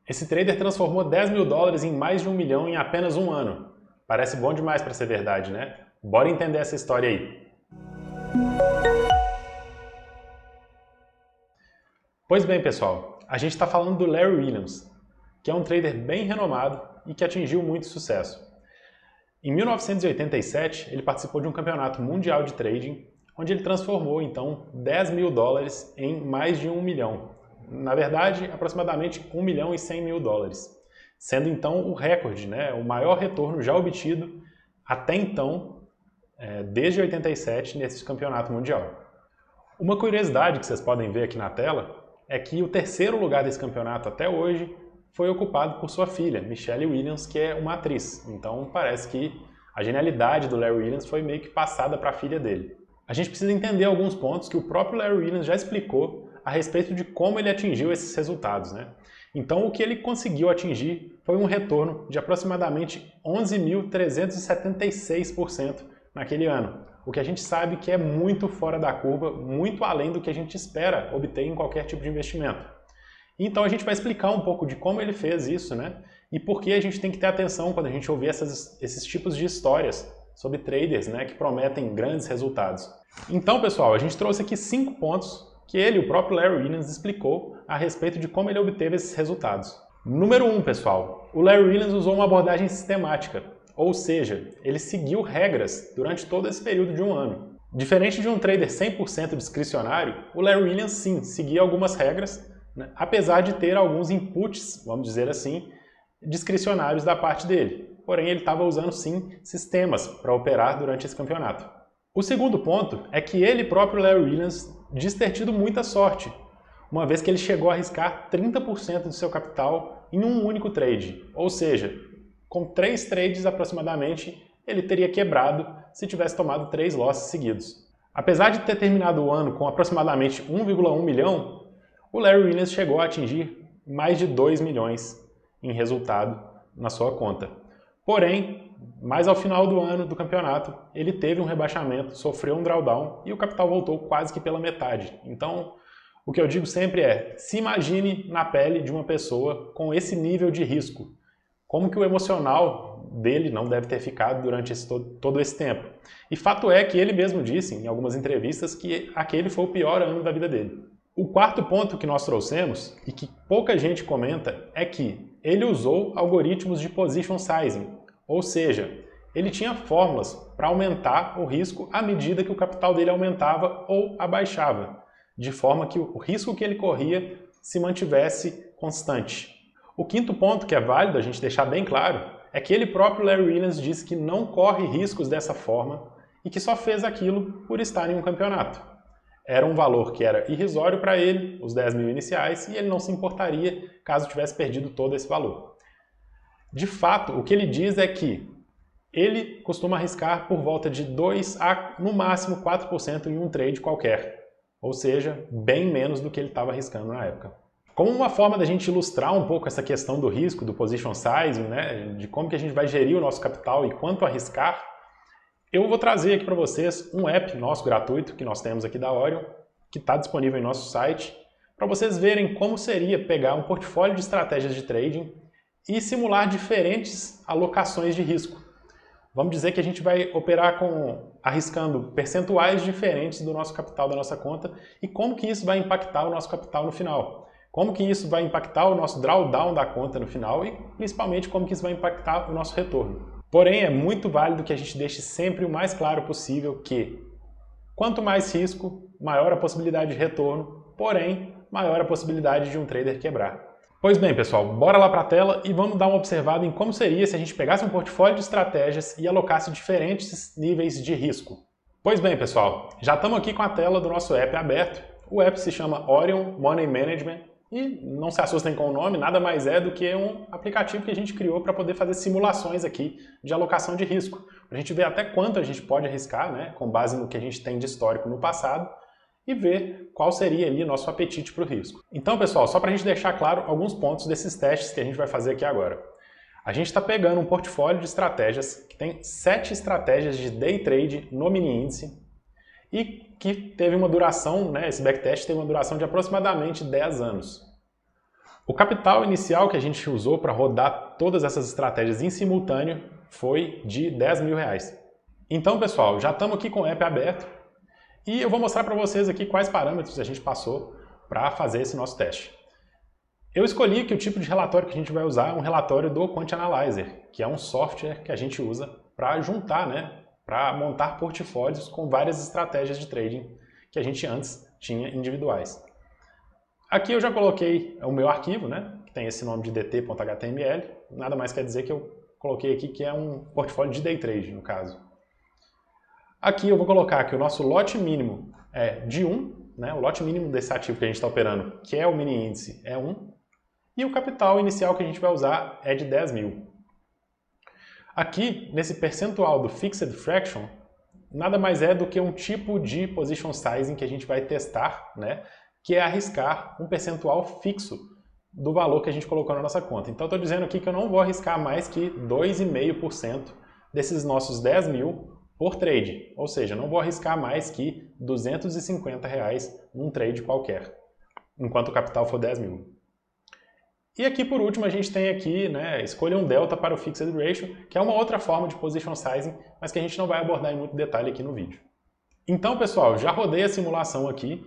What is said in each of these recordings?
Esse trader transformou 10 mil dólares em mais de 1 milhão em apenas um ano. Parece bom demais para ser verdade, né? Bora entender essa história aí. Pois bem, pessoal, a gente está falando do Larry Williams, que é um trader bem renomado e que atingiu muito sucesso. Em 1987, ele participou de um campeonato mundial de trading, onde ele transformou, então, 10 mil dólares em mais de 1 milhão. Na verdade, aproximadamente 1 milhão e 100 mil dólares, sendo então o recorde, né, o maior retorno já obtido até então, desde 87, nesse campeonato mundial. Uma curiosidade que vocês podem ver aqui na tela é que o terceiro lugar desse campeonato até hoje foi ocupado por sua filha, Michelle Williams, que é uma atriz. Então parece que a genialidade do Larry Williams foi meio que passada para a filha dele. A gente precisa entender alguns pontos que o próprio Larry Williams já explicou a respeito de como ele atingiu esses resultados, né? Então o que ele conseguiu atingir foi um retorno de aproximadamente 11.376% naquele ano. O que a gente sabe que é muito fora da curva, muito além do que a gente espera obter em qualquer tipo de investimento. Então a gente vai explicar um pouco de como ele fez isso, né? E por que a gente tem que ter atenção quando a gente ouvir esses tipos de histórias sobre traders, né, que prometem grandes resultados. Então, pessoal, a gente trouxe aqui 5 pontos que ele, o próprio Larry Williams, explicou a respeito de como ele obteve esses resultados. Número 1, pessoal, o Larry Williams usou uma abordagem sistemática, ou seja, ele seguiu regras durante todo esse período de um ano. Diferente de um trader 100% discricionário, o Larry Williams sim seguia algumas regras, né, apesar de ter alguns inputs, vamos dizer assim, discricionários da parte dele. Porém, ele estava usando sim sistemas para operar durante esse campeonato. O segundo ponto é que ele próprio, Larry Williams, diz ter tido muita sorte, uma vez que ele chegou a arriscar 30% do seu capital em um único trade. Ou seja, com 3 trades aproximadamente, ele teria quebrado se tivesse tomado 3 losses seguidos. Apesar de ter terminado o ano com aproximadamente 1,1 milhão, o Larry Williams chegou a atingir mais de 2 milhões em resultado na sua conta. Porém, mais ao final do ano do campeonato, ele teve um rebaixamento, sofreu um drawdown e o capital voltou quase que pela metade. Então, o que eu digo sempre é, se imagine na pele de uma pessoa com esse nível de risco. Como que o emocional dele não deve ter ficado durante todo esse tempo. E fato é que ele mesmo disse em algumas entrevistas que aquele foi o pior ano da vida dele. O quarto ponto que nós trouxemos, e que pouca gente comenta, é que ele usou algoritmos de position sizing, ou seja, ele tinha fórmulas para aumentar o risco à medida que o capital dele aumentava ou abaixava, de forma que o risco que ele corria se mantivesse constante. O quinto ponto que é válido a gente deixar bem claro é que ele próprio, Larry Williams, disse que não corre riscos dessa forma e que só fez aquilo por estar em um campeonato. Era um valor que era irrisório para ele, os 10 mil iniciais, e ele não se importaria caso tivesse perdido todo esse valor. De fato, o que ele diz é que ele costuma arriscar por volta de 2 a, no máximo, 4% em um trade qualquer. Ou seja, bem menos do que ele estava arriscando na época. Como uma forma da gente ilustrar um pouco essa questão do risco, do position sizing, né, de como que a gente vai gerir o nosso capital e quanto arriscar, eu vou trazer aqui para vocês um app nosso gratuito que nós temos aqui da Orion, que está disponível em nosso site, para vocês verem como seria pegar um portfólio de estratégias de trading e simular diferentes alocações de risco. Vamos dizer que a gente vai operar arriscando percentuais diferentes do nosso capital, da nossa conta, e como que isso vai impactar o nosso capital no final. Como que isso vai impactar o nosso drawdown da conta no final e, principalmente, como que isso vai impactar o nosso retorno. Porém, é muito válido que a gente deixe sempre o mais claro possível que quanto mais risco, maior a possibilidade de retorno, porém, maior a possibilidade de um trader quebrar. Pois bem, pessoal, bora lá para a tela e vamos dar uma observada em como seria se a gente pegasse um portfólio de estratégias e alocasse diferentes níveis de risco. Pois bem, pessoal, já estamos aqui com a tela do nosso app aberto. O app se chama Orion Money Management. E não se assustem com o nome, nada mais é do que um aplicativo que a gente criou para poder fazer simulações aqui de alocação de risco. Para a gente ver até quanto a gente pode arriscar, né, com base no que a gente tem de histórico no passado, e ver qual seria ali o nosso apetite para o risco. Então, pessoal, só para a gente deixar claro alguns pontos desses testes que a gente vai fazer aqui agora. A gente está pegando um portfólio de estratégias que tem 7 estratégias de day trade no mini índice, e que teve uma duração, né, esse backtest teve uma duração de aproximadamente 10 anos. O capital inicial que a gente usou para rodar todas essas estratégias em simultâneo foi de R$10.000. Então, pessoal, já estamos aqui com o app aberto e eu vou mostrar para vocês aqui quais parâmetros a gente passou para fazer esse nosso teste. Eu escolhi que o tipo de relatório que a gente vai usar é um relatório do Quant Analyzer, que é um software que a gente usa para juntar, para montar portfólios com várias estratégias de trading que a gente antes tinha individuais. Aqui eu já coloquei o meu arquivo, que tem esse nome de dt.html, nada mais quer dizer que eu coloquei aqui que é um portfólio de day trade, no caso. Aqui eu vou colocar que o nosso lote mínimo é de 1, o lote mínimo desse ativo que a gente está operando, que é o mini índice, é 1, e o capital inicial que a gente vai usar é de 10.000. Aqui, nesse percentual do Fixed Fraction, nada mais é do que um tipo de Position Sizing que a gente vai testar, que é arriscar um percentual fixo do valor que a gente colocou na nossa conta. Então, eu estou dizendo aqui que eu não vou arriscar mais que 2,5% desses nossos 10.000 por trade. Ou seja, não vou arriscar mais que R$250 num trade qualquer, enquanto o capital for 10.000. E aqui, por último, a gente tem aqui, escolha um delta para o Fixed Ratio, que é uma outra forma de Position Sizing, mas que a gente não vai abordar em muito detalhe aqui no vídeo. Então, pessoal, já rodei a simulação aqui,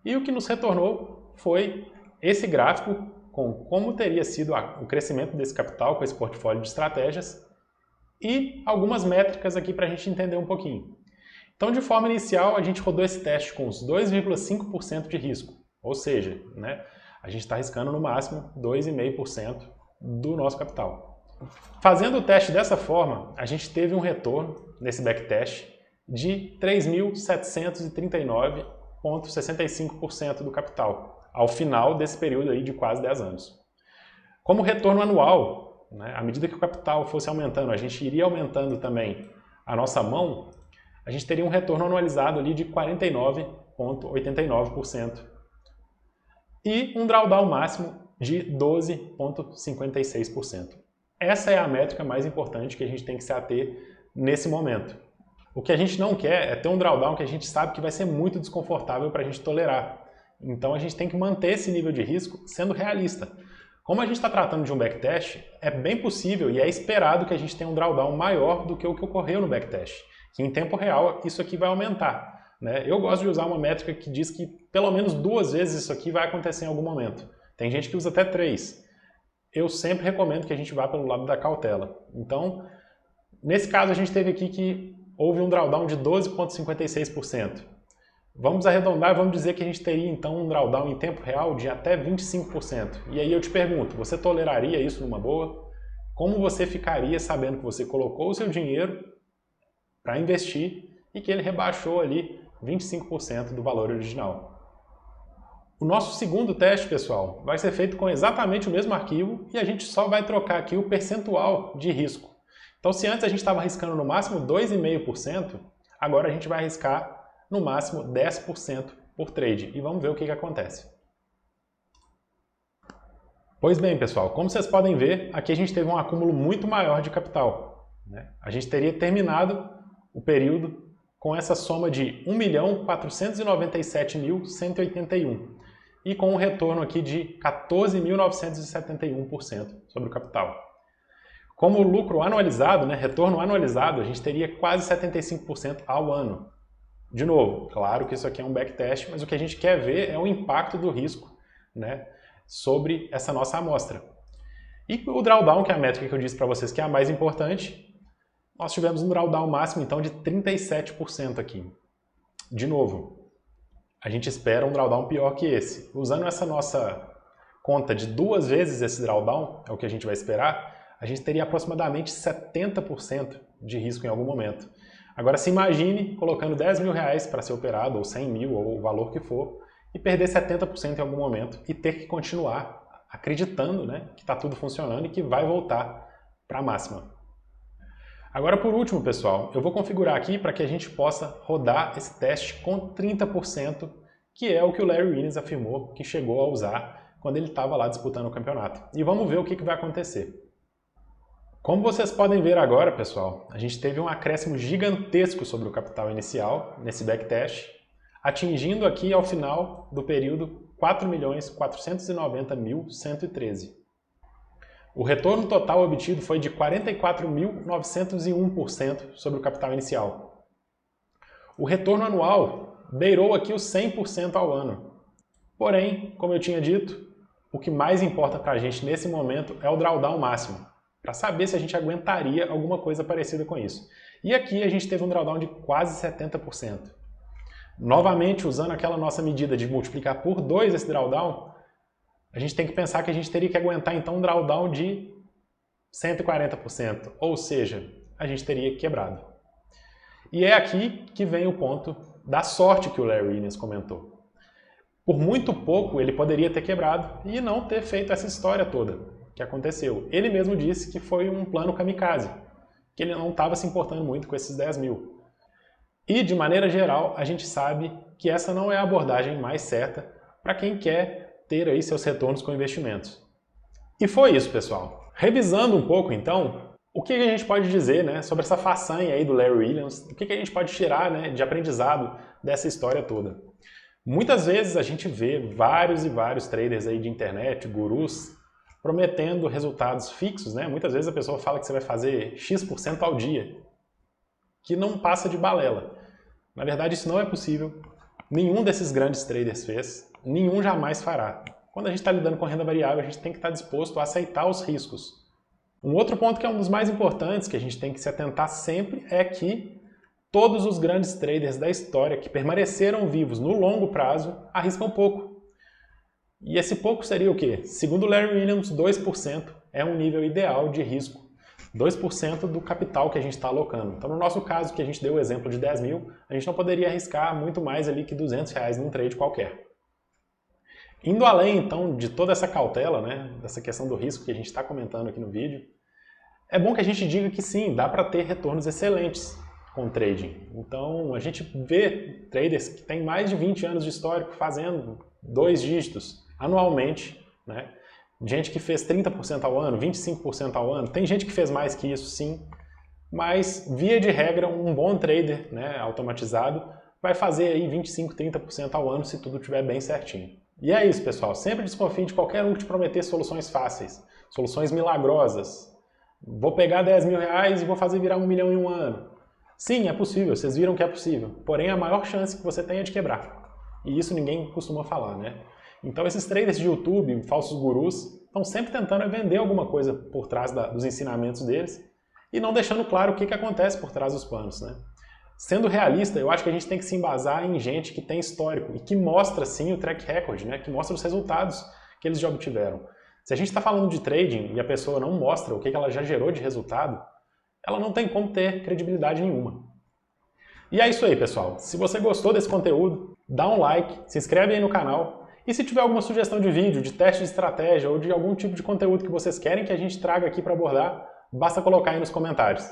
e o que nos retornou foi esse gráfico com como teria sido o crescimento desse capital com esse portfólio de estratégias e algumas métricas aqui para a gente entender um pouquinho. Então, de forma inicial, a gente rodou esse teste com os 2,5% de risco, ou seja, a gente está arriscando no máximo 2,5% do nosso capital. Fazendo o teste dessa forma, a gente teve um retorno nesse backtest de 3.739,65% do capital, ao final desse período aí de quase 10 anos. Como retorno anual, à medida que o capital fosse aumentando, a gente iria aumentando também a nossa mão, a gente teria um retorno anualizado ali de 49,89% e um drawdown máximo de 12,56%. Essa é a métrica mais importante que a gente tem que se ater nesse momento. O que a gente não quer é ter um drawdown que a gente sabe que vai ser muito desconfortável para a gente tolerar. Então a gente tem que manter esse nível de risco sendo realista. Como a gente está tratando de um backtest, é bem possível e é esperado que a gente tenha um drawdown maior do que o que ocorreu no backtest, que em tempo real isso aqui vai aumentar. Eu gosto de usar uma métrica que diz que pelo menos 2 vezes isso aqui vai acontecer em algum momento. Tem gente que usa até 3. Eu sempre recomendo que a gente vá pelo lado da cautela. Então, nesse caso a gente teve aqui que houve um drawdown de 12,56%. Vamos arredondar e vamos dizer que a gente teria então um drawdown em tempo real de até 25%. E aí eu te pergunto, você toleraria isso numa boa? Como você ficaria sabendo que você colocou o seu dinheiro para investir e que ele rebaixou ali 25% do valor original? O nosso segundo teste, pessoal, vai ser feito com exatamente o mesmo arquivo e a gente só vai trocar aqui o percentual de risco. Então, se antes a gente estava arriscando no máximo 2,5%, agora a gente vai arriscar no máximo 10% por trade. E vamos ver o que acontece. Pois bem, pessoal, como vocês podem ver, aqui a gente teve um acúmulo muito maior de capital. A gente teria terminado o período com essa soma de 1.497.181 e com um retorno aqui de 14.971% sobre o capital. Como lucro anualizado, retorno anualizado, a gente teria quase 75% ao ano. De novo, claro que isso aqui é um backtest, mas o que a gente quer ver é o impacto do risco sobre essa nossa amostra. E o drawdown, que é a métrica que eu disse para vocês que é a mais importante, nós tivemos um drawdown máximo então de 37% aqui. De novo, a gente espera um drawdown pior que esse. Usando essa nossa conta de 2 vezes esse drawdown, é o que a gente vai esperar, a gente teria aproximadamente 70% de risco em algum momento. Agora se imagine colocando R$10.000 para ser operado, ou 100.000, ou o valor que for, e perder 70% em algum momento e ter que continuar acreditando que está tudo funcionando e que vai voltar para a máxima. Agora, por último, pessoal, eu vou configurar aqui para que a gente possa rodar esse teste com 30%, que é o que o Larry Wienes afirmou que chegou a usar quando ele estava lá disputando o campeonato. E vamos ver o que vai acontecer. Como vocês podem ver agora, pessoal, a gente teve um acréscimo gigantesco sobre o capital inicial nesse backtest, atingindo aqui ao final do período 4.490.113. O retorno total obtido foi de 44.901% sobre o capital inicial. O retorno anual beirou aqui os 100% ao ano. Porém, como eu tinha dito, o que mais importa para a gente nesse momento é o drawdown máximo, para saber se a gente aguentaria alguma coisa parecida com isso. E aqui a gente teve um drawdown de quase 70%. Novamente, usando aquela nossa medida de multiplicar por 2 esse drawdown, a gente tem que pensar que a gente teria que aguentar então um drawdown de 140%, ou seja, a gente teria quebrado. E é aqui que vem o ponto da sorte que o Larry Williams comentou. Por muito pouco ele poderia ter quebrado e não ter feito essa história toda que aconteceu. Ele mesmo disse que foi um plano kamikaze, que ele não estava se importando muito com esses 10 mil. E, de maneira geral, a gente sabe que essa não é a abordagem mais certa para quem quer ter aí seus retornos com investimentos. E foi isso, pessoal. Revisando um pouco, então, o que a gente pode dizer, né, sobre essa façanha aí do Larry Williams, o que a gente pode tirar, né, de aprendizado dessa história toda. Muitas vezes a gente vê vários e vários traders aí de internet, gurus, prometendo resultados fixos, né? Muitas vezes a pessoa fala que você vai fazer X% ao dia, que não passa de balela. Na verdade, isso não é possível. Nenhum desses grandes traders fez, nenhum jamais fará. Quando a gente está lidando com renda variável, a gente tem que estar disposto a aceitar os riscos. Um outro ponto que é um dos mais importantes, que a gente tem que se atentar sempre, é que todos os grandes traders da história que permaneceram vivos no longo prazo arriscam pouco. E esse pouco seria o quê? Segundo Larry Williams, 2% é um nível ideal de risco. 2% do capital que a gente está alocando. Então, no nosso caso, que a gente deu o exemplo de 10 mil, a gente não poderia arriscar muito mais ali que R$200 num trade qualquer. Indo além, então, de toda essa cautela, né, dessa questão do risco que a gente está comentando aqui no vídeo, é bom que a gente diga que sim, dá para ter retornos excelentes com trading. Então, a gente vê traders que têm mais de 20 anos de histórico fazendo 2 dígitos anualmente, né? Gente que fez 30% ao ano, 25% ao ano, tem gente que fez mais que isso sim, mas via de regra um bom trader, né, automatizado vai fazer aí 25%, 30% ao ano se tudo estiver bem certinho. E é isso, pessoal, sempre desconfie de qualquer um que te prometer soluções fáceis, soluções milagrosas. Vou pegar 10 mil reais e vou fazer virar 1 milhão em um ano. Sim, é possível, vocês viram que é possível, porém a maior chance que você tem é de quebrar. E isso ninguém costuma falar, né? Então esses traders de YouTube, falsos gurus, estão sempre tentando vender alguma coisa por trás dos ensinamentos deles e não deixando claro o que acontece por trás dos panos, né? Sendo realista, eu acho que a gente tem que se embasar em gente que tem histórico e que mostra sim o track record, né? Que mostra os resultados que eles já obtiveram. Se a gente está falando de trading e a pessoa não mostra o que ela já gerou de resultado, ela não tem como ter credibilidade nenhuma. E é isso aí, pessoal. Se você gostou desse conteúdo, dá um like, se inscreve aí no canal. E se tiver alguma sugestão de vídeo, de teste de estratégia ou de algum tipo de conteúdo que vocês querem que a gente traga aqui para abordar, basta colocar aí nos comentários.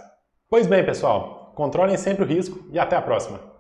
Pois bem, pessoal, controlem sempre o risco e até a próxima!